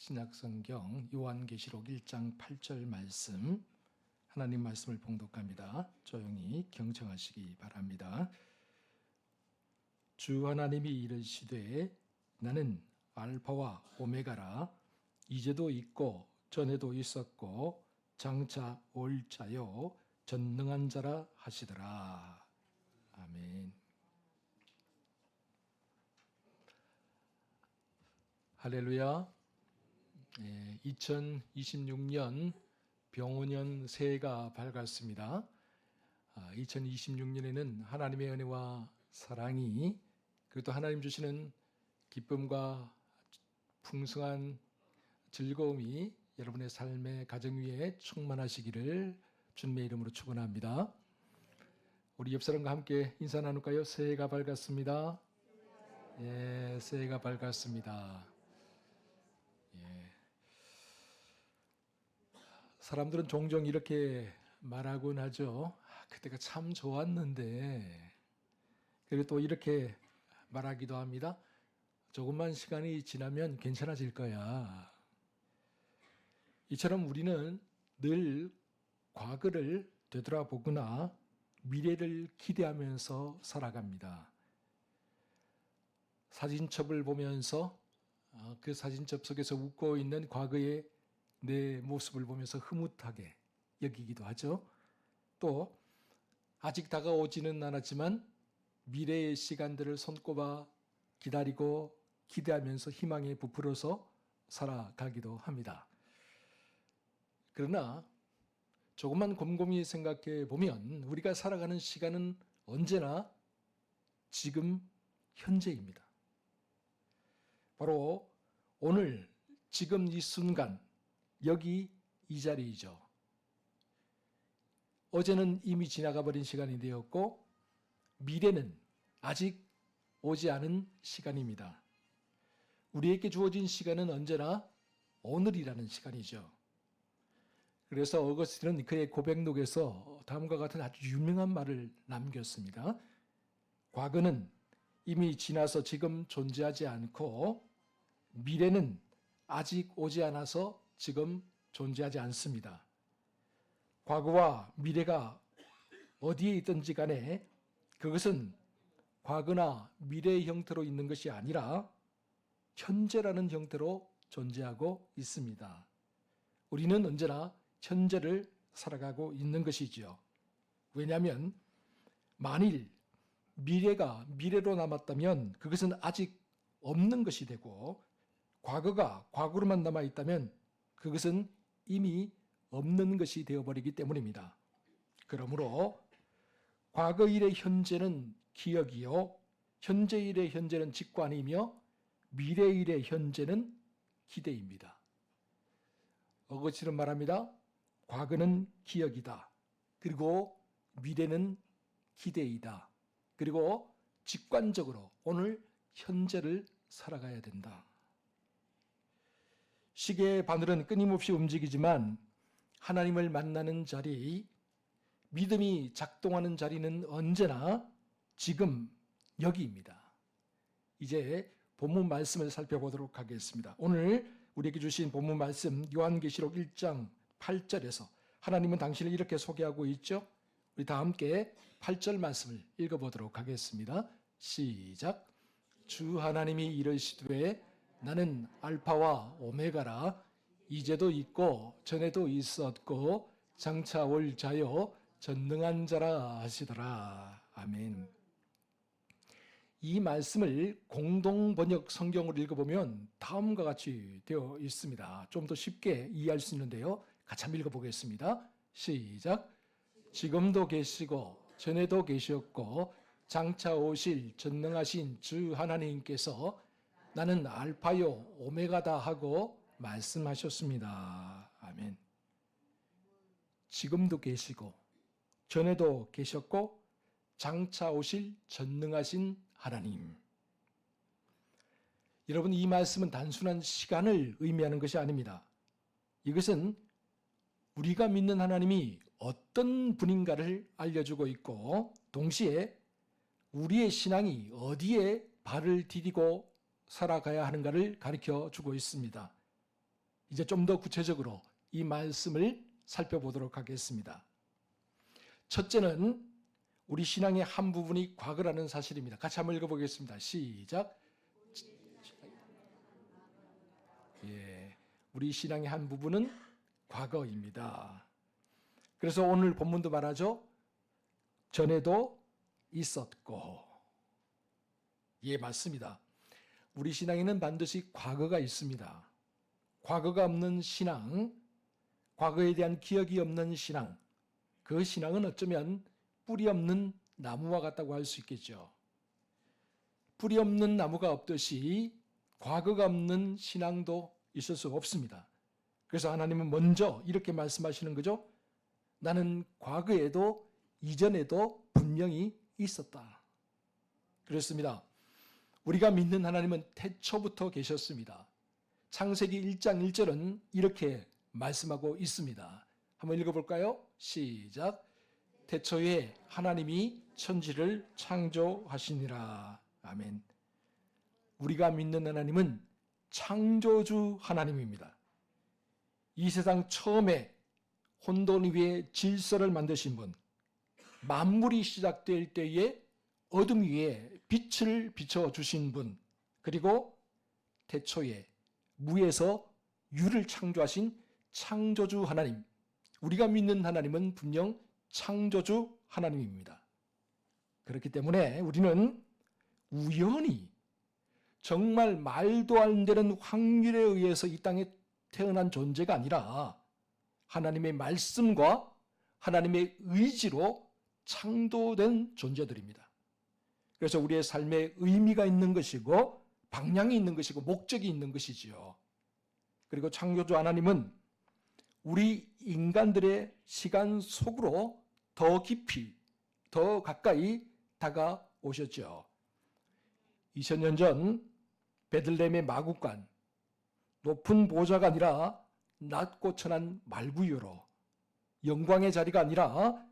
신약성경 요한계시록 1장 8절 말씀, 하나님 말씀을 봉독합니다. 조용히 경청하시기 바랍니다. 주 하나님이 이르시되 나는 알파와 오메가라, 이제도 있고 전에도 있었고 장차 올 자요 전능한 자라 하시더라. 아멘. 할렐루야. 2026년 병원년 새해가 밝았습니다. 2026년에는 하나님의 은혜와 사랑이, 그리고 또 하나님 주시는 기쁨과 풍성한 즐거움이 여러분의 삶의 가정 위에 충만하시기를 주님의 이름으로 축원합니다. 우리 옆 사람과 함께 인사 나눌까요? 새해가 밝았습니다. 예, 새해가 밝았습니다. 예. 사람들은 종종 이렇게 말하곤 하죠. 그때가 참 좋았는데. 그리고 또 이렇게 말하기도 합니다. 조금만 시간이 지나면 괜찮아질 거야. 이처럼 우리는 늘 과거를 되돌아보거나 미래를 기대하면서 살아갑니다. 사진첩을 보면서 그 사진첩 속에서 웃고 있는 과거의 내 모습을 보면서 흐뭇하게 여기기도 하죠. 또 아직 다가오지는 않았지만 미래의 시간들을 손꼽아 기다리고 기대하면서 희망에 부풀어서 살아가기도 합니다. 그러나 조금만 곰곰이 생각해 보면 우리가 살아가는 시간은 언제나 지금 현재입니다. 바로 오늘 지금 이 순간 여기 이 자리이죠. 어제는 이미 지나가 버린 시간이 되었고 미래는 아직 오지 않은 시간입니다. 우리에게 주어진 시간은 언제나 오늘이라는 시간이죠. 그래서 어거스틴은 그의 고백록에서 다음과 같은 아주 유명한 말을 남겼습니다. 과거는 이미 지나서 지금 존재하지 않고 미래는 아직 오지 않아서 지금 존재하지 않습니다. 과거와 미래가 어디에 있든지 간에 그것은 과거나 미래의 형태로 있는 것이 아니라 현재라는 형태로 존재하고 있습니다. 우리는 언제나 현재를 살아가고 있는 것이지요. 왜냐하면 만일 미래가 미래로 남았다면 그것은 아직 없는 것이 되고 과거가 과거로만 남아있다면 그것은 이미 없는 것이 되어버리기 때문입니다. 그러므로 과거 일의 현재는 기억이요, 현재 일의 현재는 직관이며 미래 일의 현재는 기대입니다. 어거스틴은 말합니다. 과거는 기억이다. 그리고 미래는 기대이다. 그리고 직관적으로 오늘 현재를 살아가야 된다. 시계의 바늘은 끊임없이 움직이지만 하나님을 만나는 자리, 믿음이 작동하는 자리는 언제나 지금 여기입니다. 이제 본문 말씀을 살펴보도록 하겠습니다. 오늘 우리에게 주신 본문 말씀 요한계시록 1장 8절에서 하나님은 당신을 이렇게 소개하고 있죠. 우리 다 함께 8절 말씀을 읽어보도록 하겠습니다. 시작. 주 하나님이 이르시되 나는 알파와 오메가라, 이제도 있고 전에도 있었고 장차 올 자요 전능한 자라 하시더라. 아멘. 이 말씀을 공동 번역 성경으로 읽어보면 다음과 같이 되어 있습니다. 좀 더 쉽게 이해할 수 있는데요. 같이 한번 읽어보겠습니다. 시작. 지금도 계시고 전에도 계셨고 장차 오실 전능하신 주 하나님께서 나는 알파요 오메가다 하고 말씀하셨습니다. 아멘. 지금도 계시고 전에도 계셨고 장차 오실 전능하신 하나님. 여러분, 이 말씀은 단순한 시간을 의미하는 것이 아닙니다. 이것은 우리가 믿는 하나님이 어떤 분인가를 알려주고 있고 동시에 우리의 신앙이 어디에 발을 디디고 살아가야 하는가를 가르쳐 주고 있습니다. 이제 좀 더 구체적으로 이 말씀을 살펴보도록 하겠습니다. 첫째는 우리 신앙의 한 부분이 과거라는 사실입니다. 같이 한번 읽어보겠습니다. 시작. 우리 신앙의 한 부분은 과거입니다. 그래서 오늘 본문도 말하죠. 전에도 있었고. 맞습니다. 우리 신앙에는 반드시 과거가 있습니다. 과거가 없는 신앙, 과거에 대한 기억이 없는 신앙, 그 신앙은 어쩌면 뿌리 없는 나무와 같다고 할 수 있겠죠. 뿌리 없는 나무가 없듯이 과거가 없는 신앙도 있을 수 없습니다. 그래서 하나님은 먼저 이렇게 말씀하시는 거죠. 나는 과거에도 이전에도 분명히 있었다. 그렇습니다. 우리가 믿는 하나님은 태초부터 계셨습니다. 창세기 1장 1절은 이렇게 말씀하고 있습니다. 한번 읽어볼까요? 시작. 태초에 하나님이 천지를 창조하시니라. 아멘. 우리가 믿는 하나님은 창조주 하나님입니다. 이 세상 처음에 혼돈 위에 질서를 만드신 분, 만물이 시작될 때에 어둠 위에 빛을 비춰주신 분, 그리고 태초에 무에서 유를 창조하신 창조주 하나님, 우리가 믿는 하나님은 분명 창조주 하나님입니다. 그렇기 때문에 우리는 우연히 정말 말도 안 되는 확률에 의해서 이 땅에 태어난 존재가 아니라 하나님의 말씀과 하나님의 의지로 창조된 존재들입니다. 그래서 우리의 삶에 의미가 있는 것이고 방향이 있는 것이고 목적이 있는 것이지요. 그리고 창조주 하나님은 우리 인간들의 시간 속으로 더 깊이, 더 가까이 다가오셨죠. 2000년 전 베들레헴의 마구간, 높은 보좌가 아니라 낮고 천한 말구유로, 영광의 자리가 아니라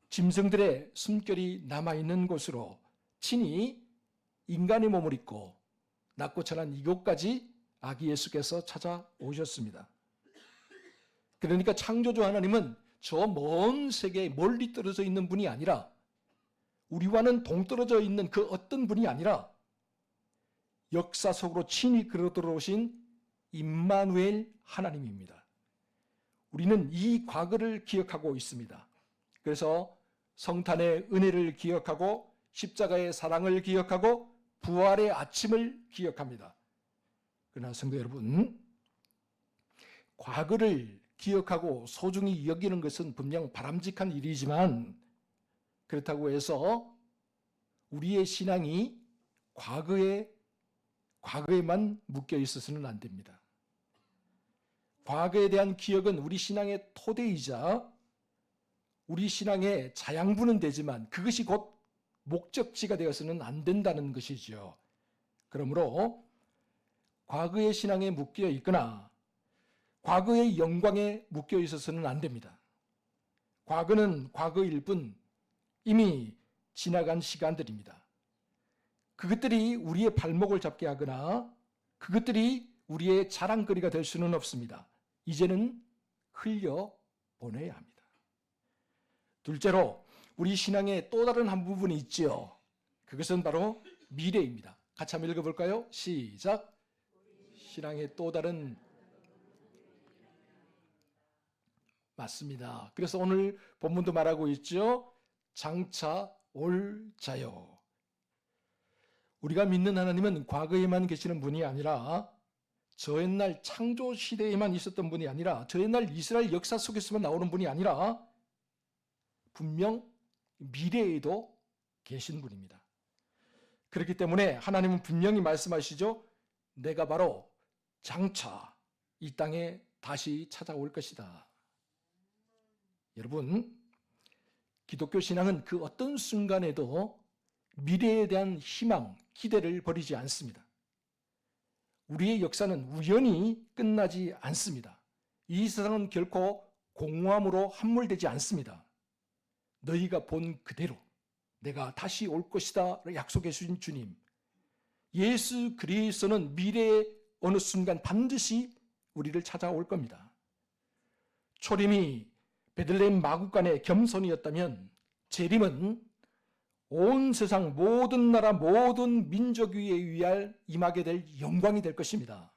짐승들의 숨결이 남아있는 곳으로 친히 인간의 몸을 입고 낮고 천한 이곳까지 아기 예수께서 찾아오셨습니다. 그러니까 창조주 하나님은 저 먼 세계에 멀리 떨어져 있는 분이 아니라, 우리와는 동떨어져 있는 그 어떤 분이 아니라 역사 속으로 친히 걸어 들어오신 임마누엘 하나님입니다. 우리는 이 과거를 기억하고 있습니다. 그래서 성탄의 은혜를 기억하고 십자가의 사랑을 기억하고 부활의 아침을 기억합니다. 그러나 성도 여러분, 과거를 기억하고 소중히 여기는 것은 분명 바람직한 일이지만, 그렇다고 해서 우리의 신앙이 과거에만 묶여 있어서는 안 됩니다. 과거에 대한 기억은 우리 신앙의 토대이자 우리 신앙의 자양분은 되지만 그것이 곧 목적지가 되어서는 안 된다는 것이죠. 그러므로 과거의 신앙에 묶여 있거나 과거의 영광에 묶여 있어서는 안 됩니다. 과거는 과거일 뿐 이미 지나간 시간들입니다. 그것들이 우리의 발목을 잡게 하거나 그것들이 우리의 자랑거리가 될 수는 없습니다. 이제는 흘려보내야 합니다. 둘째로 우리 신앙의 또 다른 한 부분이 있지요. 그것은 바로 미래입니다. 같이 한번 읽어볼까요? 시작. 신앙의 또 다른, 맞습니다. 그래서 오늘 본문도 말하고 있죠. 장차 올 자요. 우리가 믿는 하나님은 과거에만 계시는 분이 아니라 저 옛날 창조 시대에만 있었던 분이 아니라 저 옛날 이스라엘 역사 속에서만 나오는 분이 아니라 분명 미래에도 계신 분입니다. 그렇기 때문에 하나님은 분명히 말씀하시죠. 내가 바로 장차 이 땅에 다시 찾아올 것이다. 여러분, 기독교 신앙은 그 어떤 순간에도 미래에 대한 희망, 기대를 버리지 않습니다. 우리의 역사는 우연히 끝나지 않습니다. 이 세상은 결코 공허함으로 함몰되지 않습니다. 너희가 본 그대로 내가 다시 올 것이다 약속해 주신 주님, 예수 그리스도는 미래의 어느 순간 반드시 우리를 찾아올 겁니다. 초림이 베들레헴 마구간의 겸손이었다면 재림은 온 세상 모든 나라 모든 민족 위에 임하게 될 영광이 될 것입니다.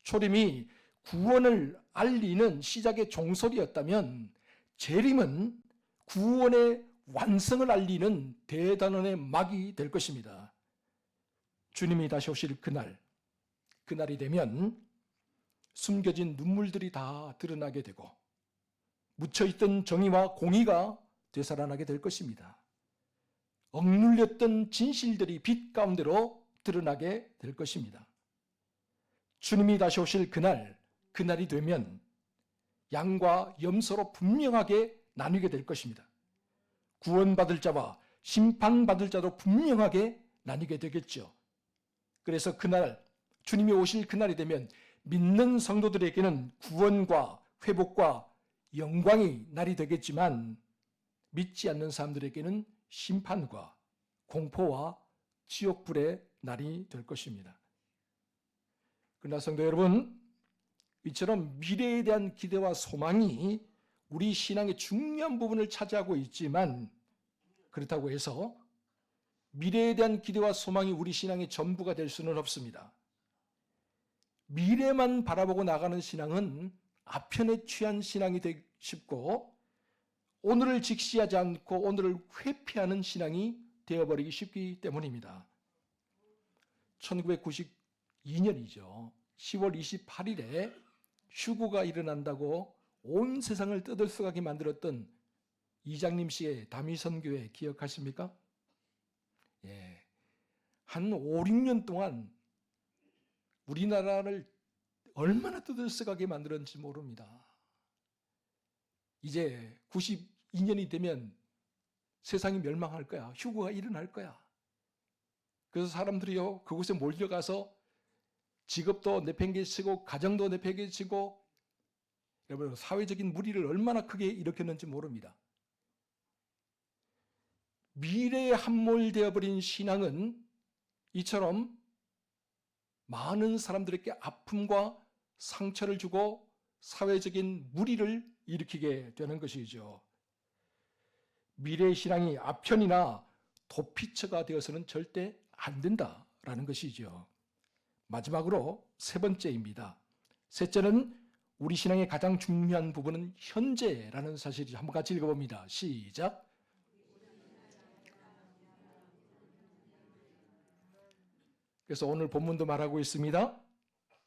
초림이 구원을 알리는 시작의 종소리였다면 재림은 구원의 완성을 알리는 대단원의 막이 될 것입니다. 주님이 다시 오실 그날이 되면 숨겨진 눈물들이 다 드러나게 되고 묻혀있던 정의와 공의가 되살아나게 될 것입니다. 억눌렸던 진실들이 빛 가운데로 드러나게 될 것입니다. 주님이 다시 오실 그날이 되면 양과 염소로 분명하게 나뉘게 될 것입니다. 구원받을 자와 심판받을 자도 분명하게 나뉘게 되겠죠. 그래서 주님이 오실 그날이 되면 믿는 성도들에게는 구원과 회복과 영광의 날이 되겠지만 믿지 않는 사람들에게는 심판과 공포와 지옥불의 날이 될 것입니다. 그러나 성도 여러분, 이처럼 미래에 대한 기대와 소망이 우리 신앙의 중요한 부분을 차지하고 있지만 그렇다고 해서 미래에 대한 기대와 소망이 우리 신앙의 전부가 될 수는 없습니다. 미래만 바라보고 나가는 신앙은 아편에 취한 신앙이 되고 싶고 오늘을 직시하지 않고 오늘을 회피하는 신앙이 되어버리기 쉽기 때문입니다. 1992년이죠. 10월 28일에 휴고가 일어난다고 온 세상을 떠들썩하게 만들었던 이장님 씨의 다미선교회 기억하십니까? 예, 한 5, 6년 동안 우리나라를 얼마나 떠들썩하게 만들었는지 모릅니다. 이제 92년이 되면 세상이 멸망할 거야. 휴거가 일어날 거야. 그래서 사람들이요 그곳에 몰려가서 직업도 내팽개치고 가정도 내팽개치고 여러분 사회적인 무리를 얼마나 크게 일으켰는지 모릅니다. 미래에 함몰되어 버린 신앙은 이처럼 많은 사람들에게 아픔과 상처를 주고 사회적인 무리를 일으키게 되는 것이죠. 미래의 신앙이 아편이나 도피처가 되어서는 절대 안 된다라는 것이죠. 마지막으로 세 번째입니다. 셋째는 우리 신앙의 가장 중요한 부분은 현재라는 사실이죠. 한번 같이 읽어봅니다. 시작. 그래서 오늘 본문도 말하고 있습니다.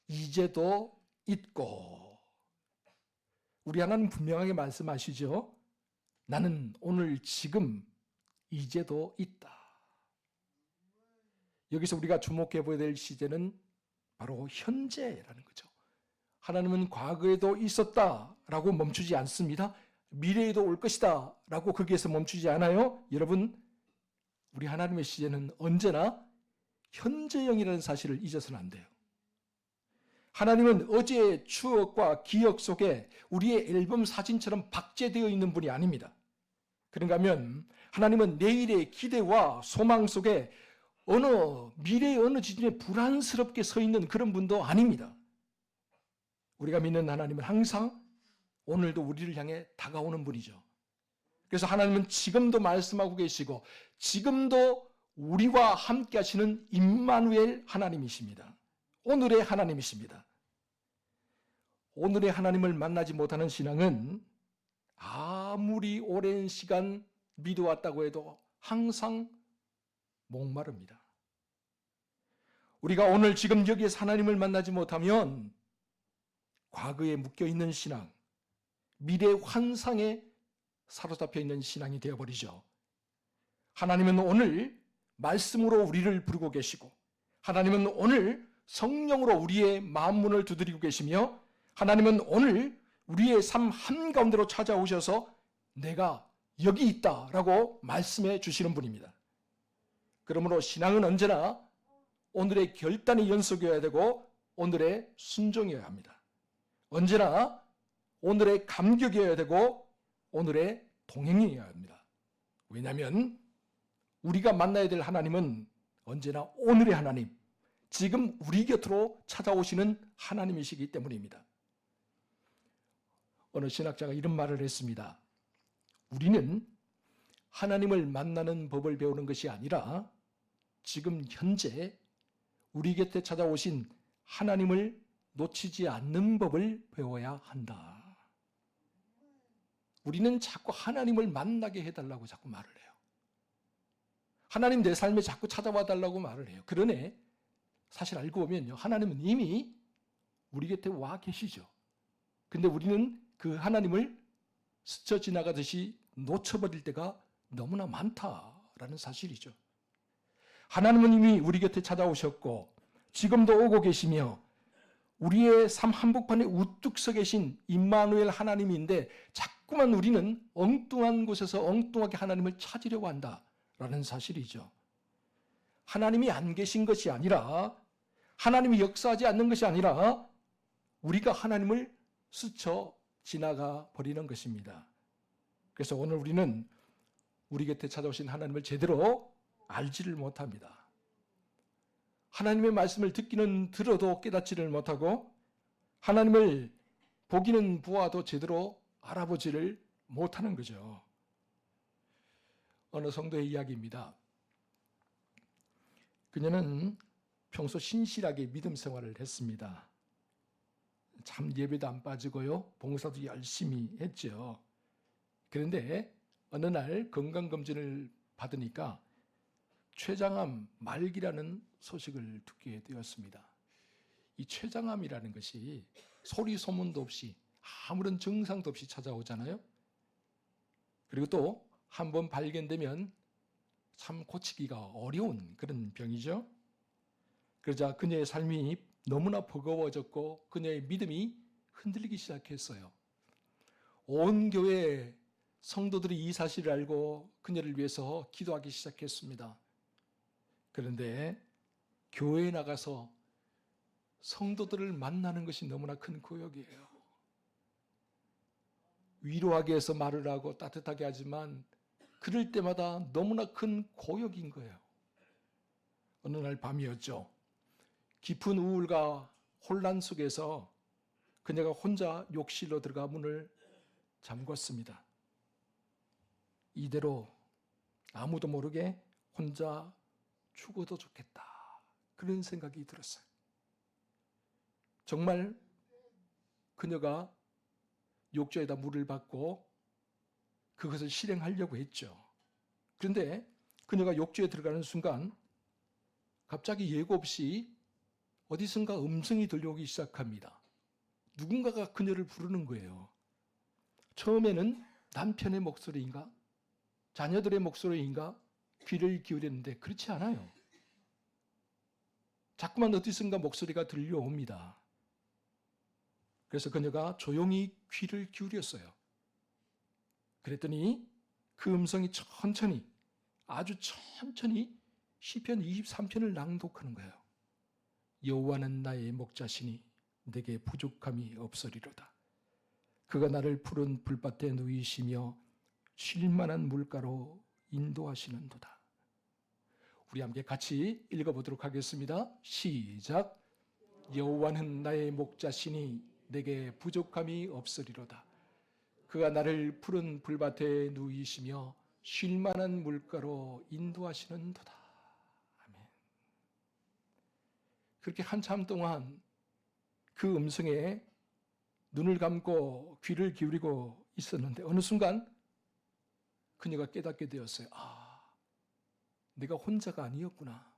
이제도 있고. 우리 하나님 분명하게 말씀하시죠. 나는 오늘 지금 이제도 있다. 여기서 우리가 주목해 보아야 될 시제는 바로 현재라는 거죠. 하나님은 과거에도 있었다라고 멈추지 않습니다. 미래에도 올 것이다 라고 거기에서 멈추지 않아요. 여러분, 우리 하나님의 시제는 언제나 현재형이라는 사실을 잊어서는 안 돼요. 하나님은 어제의 추억과 기억 속에 우리의 앨범 사진처럼 박제되어 있는 분이 아닙니다. 그런가 하면 하나님은 내일의 기대와 소망 속에 미래의 어느 지점에 불안스럽게 서 있는 그런 분도 아닙니다. 우리가 믿는 하나님은 항상 오늘도 우리를 향해 다가오는 분이죠. 그래서 하나님은 지금도 말씀하고 계시고 지금도 우리와 함께 하시는 임마누엘 하나님이십니다. 오늘의 하나님이십니다. 오늘의 하나님을 만나지 못하는 신앙은 아무리 오랜 시간 믿어왔다고 해도 항상 목마릅니다. 우리가 오늘 지금 여기에서 하나님을 만나지 못하면 과거에 묶여있는 신앙, 미래의 환상에 사로잡혀 있는 신앙이 되어버리죠. 하나님은 오늘 말씀으로 우리를 부르고 계시고 하나님은 오늘 성령으로 우리의 마음 문을 두드리고 계시며 하나님은 오늘 우리의 삶 한가운데로 찾아오셔서 내가 여기 있다라고 말씀해 주시는 분입니다. 그러므로 신앙은 언제나 오늘의 결단이 연속이어야 되고 오늘의 순종이어야 합니다. 언제나 오늘의 감격이어야 되고 오늘의 동행이어야 합니다. 왜냐하면 우리가 만나야 될 하나님은 언제나 오늘의 하나님, 지금 우리 곁으로 찾아오시는 하나님이시기 때문입니다. 어느 신학자가 이런 말을 했습니다. 우리는 하나님을 만나는 법을 배우는 것이 아니라 지금 현재 우리 곁에 찾아오신 하나님을 놓치지 않는 법을 배워야 한다. 우리는 자꾸 하나님을 만나게 해달라고 자꾸 말을 해요. 하나님 내 삶에 자꾸 찾아와 달라고 말을 해요. 그러네 사실 알고 보면요, 하나님은 이미 우리 곁에 와 계시죠. 근데 우리는 그 하나님을 스쳐 지나가듯이 놓쳐버릴 때가 너무나 많다라는 사실이죠. 하나님은 이미 우리 곁에 찾아오셨고 지금도 오고 계시며 우리의 삶 한복판에 우뚝 서 계신 임마누엘 하나님인데 자꾸만 우리는 엉뚱한 곳에서 엉뚱하게 하나님을 찾으려고 한다라는 사실이죠. 하나님이 안 계신 것이 아니라, 하나님이 역사하지 않는 것이 아니라 우리가 하나님을 스쳐 지나가 버리는 것입니다. 그래서 오늘 우리는 우리 곁에 찾아오신 하나님을 제대로 알지를 못합니다. 하나님의 말씀을 듣기는 들어도 깨닫지를 못하고 하나님을 보기는 보아도 제대로 알아보지를 못하는 거죠. 어느 성도의 이야기입니다. 그녀는 평소 신실하게 믿음 생활을 했습니다. 참 예배도 안 빠지고요, 봉사도 열심히 했죠. 그런데 어느 날 건강검진을 받으니까 췌장암 말기라는 소식을 듣게 되었습니다. 이 췌장암이라는 것이 소리 소문도 없이 아무런 증상도 없이 찾아오잖아요. 그리고 또 한 번 발견되면 참 고치기가 어려운 그런 병이죠. 그러자 그녀의 삶이 너무나 버거워졌고 그녀의 믿음이 흔들리기 시작했어요. 온 교회 성도들이 이 사실을 알고 그녀를 위해서 기도하기 시작했습니다. 그런데 교회에 나가서 성도들을 만나는 것이 너무나 큰 고역이에요. 위로하기 위해서 말을 하고 따뜻하게 하지만 그럴 때마다 너무나 큰 고역인 거예요. 어느 날 밤이었죠. 깊은 우울과 혼란 속에서 그녀가 혼자 욕실로 들어가 문을 잠궜습니다. 이대로 아무도 모르게 혼자 죽어도 좋겠다, 그런 생각이 들었어요. 정말 그녀가 욕조에다 물을 받고 그것을 실행하려고 했죠. 그런데 그녀가 욕조에 들어가는 순간 갑자기 예고 없이 어디선가 음성이 들려오기 시작합니다. 누군가가 그녀를 부르는 거예요. 처음에는 남편의 목소리인가 자녀들의 목소리인가 귀를 기울였는데 그렇지 않아요. 자꾸만 어디선가 목소리가 들려옵니다. 그래서 그녀가 조용히 귀를 기울였어요. 그랬더니 그 음성이 천천히, 아주 천천히 시편 23편을 낭독하는 거예요. 여호와는 나의 목자시니 내게 부족함이 없으리로다. 그가 나를 푸른 불밭에 누이시며 쉴 만한 물가로 인도하시는도다. 우리 함께 같이 읽어보도록 하겠습니다. 시작. 여호와는 나의 목자시니 내게 부족함이 없으리로다. 그가 나를 푸른 불밭에 누이시며 쉴 만한 물가로 인도하시는도다. 아멘. 그렇게 한참 동안 그 음성에 눈을 감고 귀를 기울이고 있었는데 어느 순간 그녀가 깨닫게 되었어요. 내가 혼자가 아니었구나.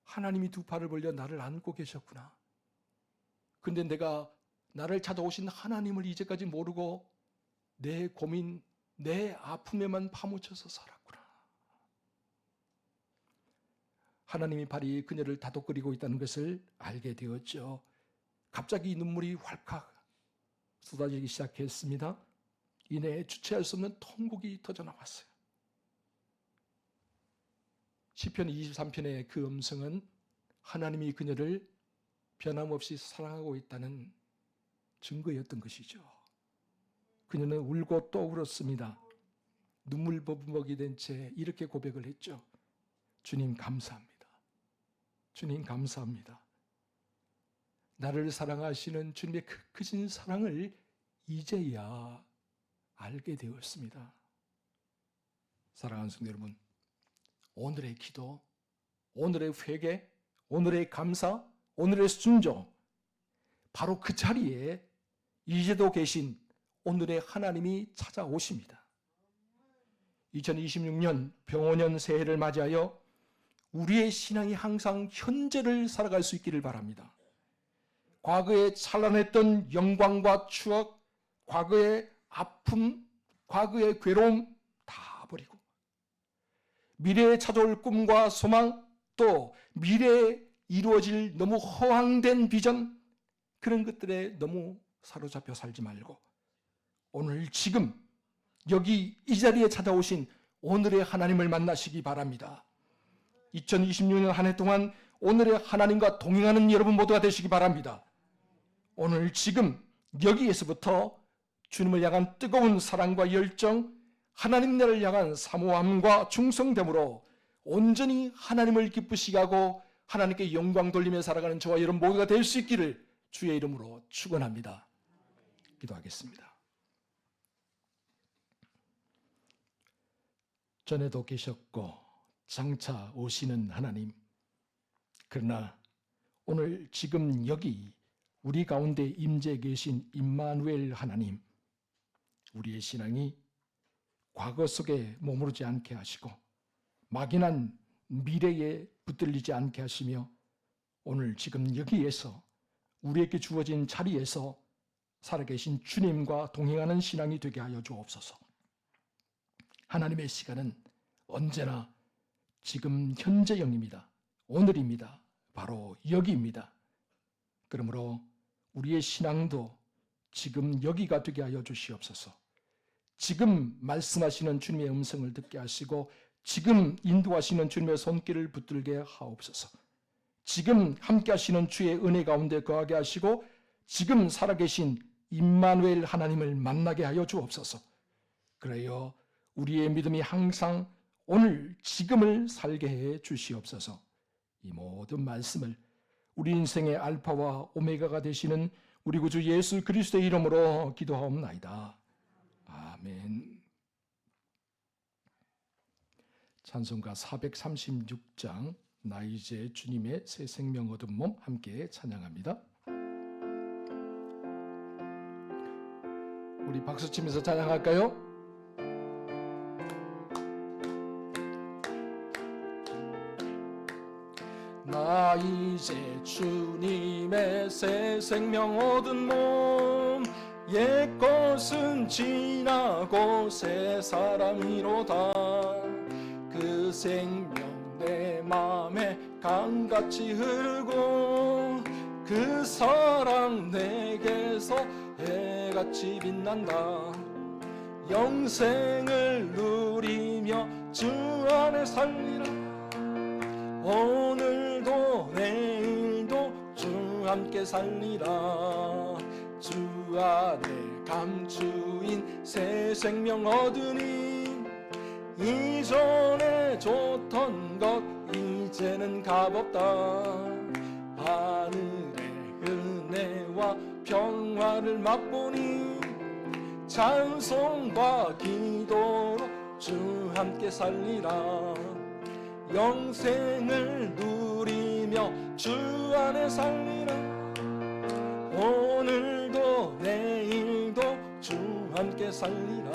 하나님이 두 팔을 벌려 나를 안고 계셨구나. 근데 내가 나를 찾아오신 하나님을 이제까지 모르고 내 고민, 내 아픔에만 파묻혀서 살았구나. 하나님이 발이 그녀를 다독거리고 있다는 것을 알게 되었죠. 갑자기 눈물이 왈칵 쏟아지기 시작했습니다. 이내 주체할 수 없는 통곡이 터져나왔어요. 시편 23편의 그 음성은 하나님이 그녀를 변함없이 사랑하고 있다는 증거였던 것이죠. 그녀는 울고 또 울었습니다. 눈물 버벅이 된 채 이렇게 고백을 했죠. 주님 감사합니다. 주님 감사합니다. 나를 사랑하시는 주님의 그 크신 사랑을 이제야 알게 되었습니다. 사랑하는 성도 여러분, 오늘의 기도, 오늘의 회개, 오늘의 감사, 오늘의 순종, 바로 그 자리에 이제도 계신 오늘의 하나님이 찾아오십니다. 2026년 병원년 새해를 맞이하여 우리의 신앙이 항상 현재를 살아갈 수 있기를 바랍니다. 과거에 찬란했던 영광과 추억, 과거의 아픔, 과거의 괴로움 다 버리고 미래에 찾아올 꿈과 소망, 또 미래에 이루어질 너무 허황된 비전, 그런 것들에 너무 사로잡혀 살지 말고 오늘 지금 여기 이 자리에 찾아오신 오늘의 하나님을 만나시기 바랍니다. 2026년 한 해 동안 오늘의 하나님과 동행하는 여러분 모두가 되시기 바랍니다. 오늘 지금 여기에서부터 주님을 향한 뜨거운 사랑과 열정, 하나님 나라를 향한 사모함과 충성됨으로 온전히 하나님을 기쁘시게 하고 하나님께 영광 돌리며 살아가는 저와 여러분 모두가 될 수 있기를 주의 이름으로 축원합니다. 기도하겠습니다. 전에도 계셨고 장차 오시는 하나님, 그러나 오늘 지금 여기 우리 가운데 임재 계신 임마누엘 하나님, 우리의 신앙이 과거 속에 머무르지 않게 하시고 막연한 미래에 붙들리지 않게 하시며 오늘 지금 여기에서 우리에게 주어진 자리에서 살아계신 주님과 동행하는 신앙이 되게 하여 주옵소서. 하나님의 시간은 언제나 지금 현재형입니다. 오늘입니다. 바로 여기입니다. 그러므로 우리의 신앙도 지금 여기가 되게 하여 주시옵소서. 지금 말씀하시는 주님의 음성을 듣게 하시고 지금 인도하시는 주님의 손길을 붙들게 하옵소서. 지금 함께 하시는 주의 은혜 가운데 거하게 하시고 지금 살아계신 임마누엘 하나님을 만나게 하여 주옵소서. 그래요 우리의 믿음이 항상 오늘 지금을 살게 해 주시옵소서. 이 모든 말씀을 우리 인생의 알파와 오메가가 되시는 우리 구주 예수 그리스도의 이름으로 기도하옵나이다. 아멘. 찬송가 436장 나 이제 주님의 새 생명 얻은 몸 함께 찬양합니다. 우리 박수치면서 찬양할까요? 나 이제 주님의 새 생명 얻은 몸 옛것은 지나고 새 사람이로다. 그 생명 내 맘에 강같이 흐르고 그 사랑 내게서 해같이 빛난다. 영생을 누리며 주 안에 살리라. 오늘도 내일도 주 함께 살리라. 주 안에 감추인 새 생명 얻으니 이전에 줬던 것 이제는 값없다. 하늘의 은혜와 평화를 맛보니 찬송과 기도로 주 함께 살리라. 영생을 누리며 주 안에 살리라. 오늘도 내일도 주 함께 살리라.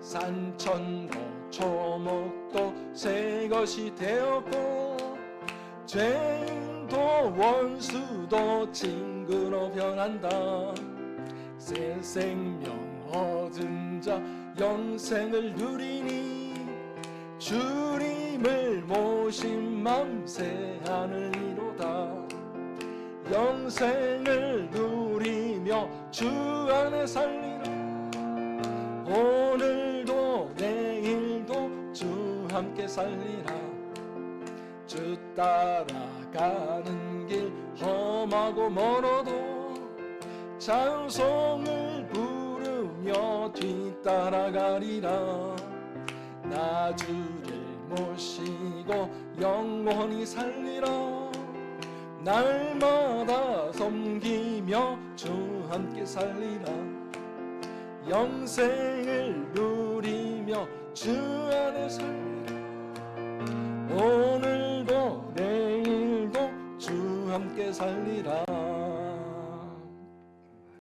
산천도 초목도 새 것이 되었고 죄인도 원수도 친구로 변한다. 새 생명 얻은 자 영생을 누리니 주님을 모신 맘 새 하늘이로다. 영생을 누리며 주 안에 살리라. 오늘도 내일도 주 함께 살리라. 주 따라가는 길 험하고 멀어도 찬송을 부르며 뒤따라가리라. 나 주를 모시고 영원히 살리라. 날마다 섬기며 주 함께 살리라. 영생을 누리며 주 안에 살리라. 오늘도 내일도 주 함께 살리라.